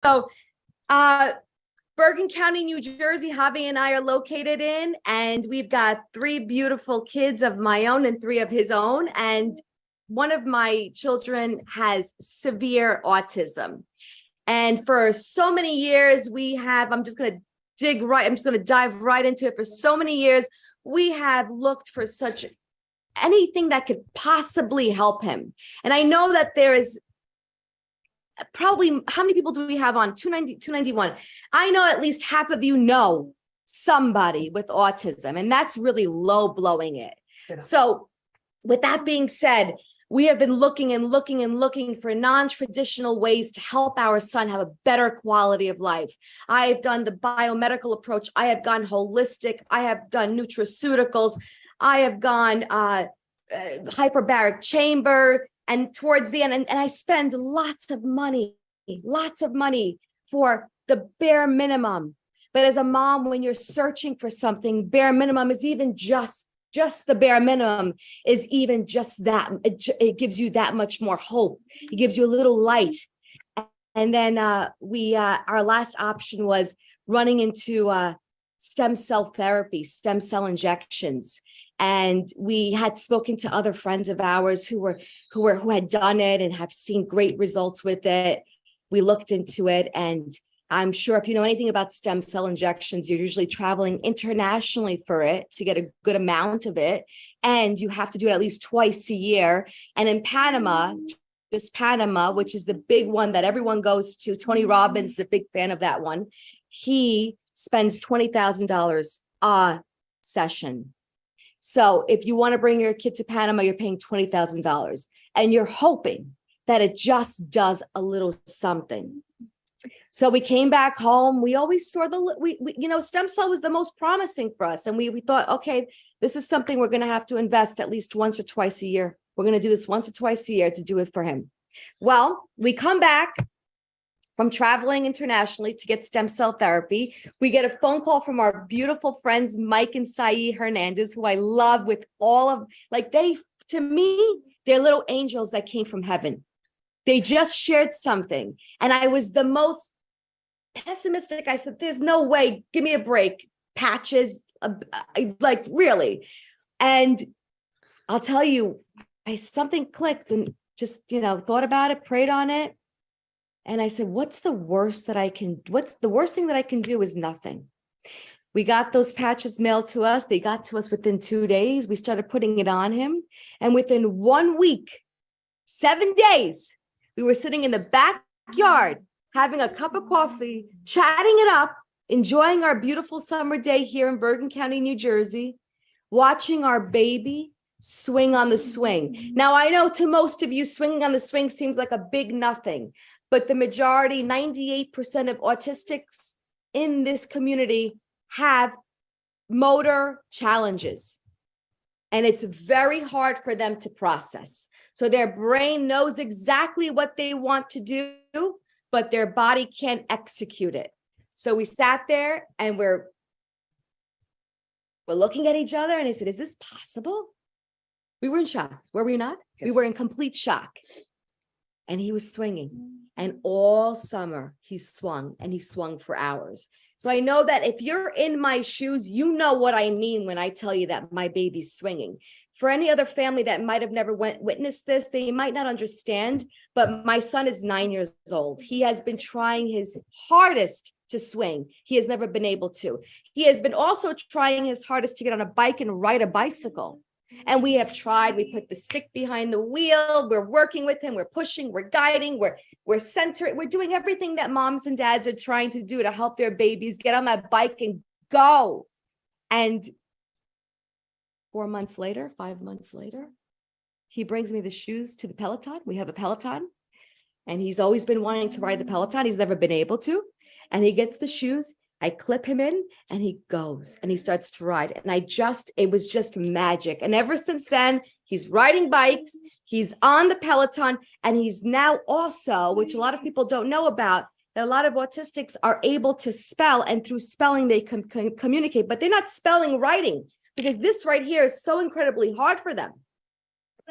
So, uh, Bergen County, New Jersey, Javi and I are located in, and we've got 3 beautiful kids of my own and 3 of his own. And one of my children has severe autism. And for so many years, I'm just going to dive right into it. For so many years, we have looked for anything that could possibly help him. And I know that there is probably, how many people do we have on 291? I know at least half of you know somebody with autism, and that's really low blowing it. So with that being said, we have been looking for non-traditional ways to help our son have a better quality of life. I have done the biomedical approach. I have gone holistic. I have done nutraceuticals. I have gone hyperbaric chamber. And towards the end, and I spend lots of money for the bare minimum. But as a mom, when you're searching for something, bare minimum is even just the bare minimum is even just that. It gives you that much more hope. It gives you a little light. And then our last option was running into stem cell therapy, stem cell injections. And we had spoken to other friends of ours who had done it and have seen great results with it. We looked into it, and I'm sure if you know anything about stem cell injections, you're usually traveling internationally for it to get a good amount of it. And you have to do it at least twice a year. And in Panama, which is the big one that everyone goes to, Tony Robbins is a big fan of that one. He spends $20,000 a session. So if you want to bring your kid to Panama, you're paying $20,000 and you're hoping that it just does a little something. So we came back home. We always saw stem cell was the most promising for us. And we thought, okay, this is something we're going to have to invest at least once or twice a year. We're going to do this once or twice a year to do it for him. Well, we come back from traveling internationally to get stem cell therapy. We get a phone call from our beautiful friends, Mike and Saeed Hernandez, who I love with to me, they're little angels that came from heaven. They just shared something. And I was the most pessimistic. I said, there's no way, give me a break. Patches, really. And I'll tell you, something clicked and just, thought about it, prayed on it. And I said, what's the worst thing that I can do is nothing. We got those patches mailed to us. They got to us within 2 days. We started putting it on him. And within 1 week, 7 days, we were sitting in the backyard, having a cup of coffee, chatting it up, enjoying our beautiful summer day here in Bergen County, New Jersey, watching our baby swing on the swing. Now, I know to most of you, swinging on the swing seems like a big nothing. But the majority, 98% of autistics in this community have motor challenges. And it's very hard for them to process. So their brain knows exactly what they want to do, but their body can't execute it. So we sat there and we're looking at each other and I said, is this possible? We were in shock. Were we not? Yes. We were in complete shock. And he was swinging. And all summer he swung for hours. So I know that if you're in my shoes, you know what I mean when I tell you that my baby's swinging. For any other family that might have never witnessed this, they might not understand, but my son is 9 years old. He has been trying his hardest to swing. He has never been able to. He has been also trying his hardest to get on a bike and ride a bicycle. And we have tried, we put the stick behind the wheel, we're working with him, we're pushing, we're guiding, we're centering, we're doing everything that moms and dads are trying to do to help their babies get on that bike and go. And 5 months later, he brings me the shoes to the Peloton. We have a Peloton and he's always been wanting to ride the Peloton. He's never been able to. And he gets the shoes. I clip him in and he goes and he starts to ride. And it was just magic. And ever since then, he's riding bikes, he's on the Peloton, and he's now also, which a lot of people don't know about, that a lot of autistics are able to spell, and through spelling, they can communicate, but they're not spelling writing because this right here is so incredibly hard for them.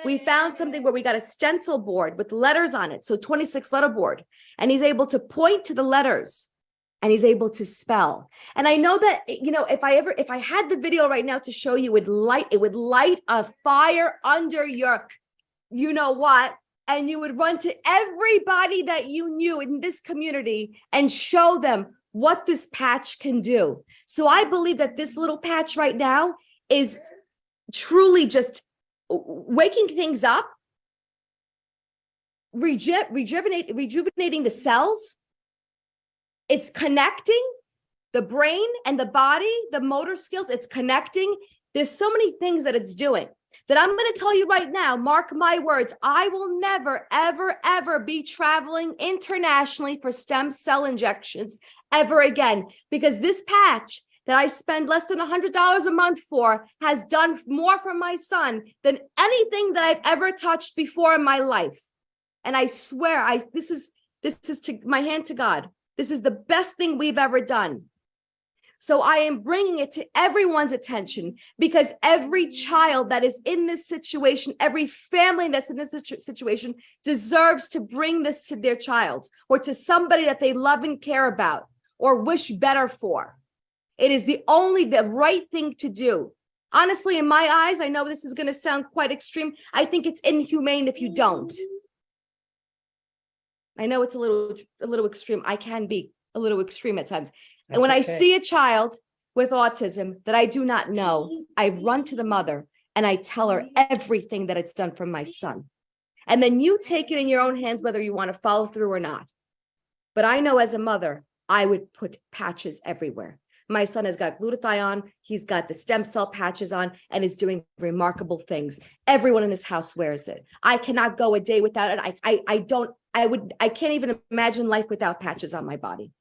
We found something where we got a stencil board with letters on it. So 26 letter board. And he's able to point to the letters and he's able to spell. And I know that, you know, if I had the video right now to show you, it would light a fire under your, you know what, and you would run to everybody that you knew in this community and show them what this patch can do. So I believe that this little patch right now is truly just waking things up, rejuvenating the cells. It's connecting the brain and the body, the motor skills. It's connecting. There's so many things that it's doing that I'm going to tell you right now, mark my words, I will never, ever, ever be traveling internationally for stem cell injections ever again, because this patch that I spend less than $100 a month for has done more for my son than anything that I've ever touched before in my life. And I swear, this is to my hand to God. This is the best thing we've ever done. So I am bringing it to everyone's attention, because every child that is in this situation, every family that's in this situation deserves to bring this to their child or to somebody that they love and care about or wish better for. It is the right thing to do. Honestly, in my eyes, I know this is going to sound quite extreme. I think it's inhumane if you don't. I know it's a little extreme. I can be a little extreme at times. And when I see a child with autism that I do not know, I run to the mother and I tell her everything that it's done for my son. And then you take it in your own hands, whether you want to follow through or not. But I know as a mother, I would put patches everywhere. My son has got glutathione. He's got the stem cell patches on, and it's doing remarkable things. Everyone in this house wears it. I cannot go a day without it. I can't even imagine life without patches on my body.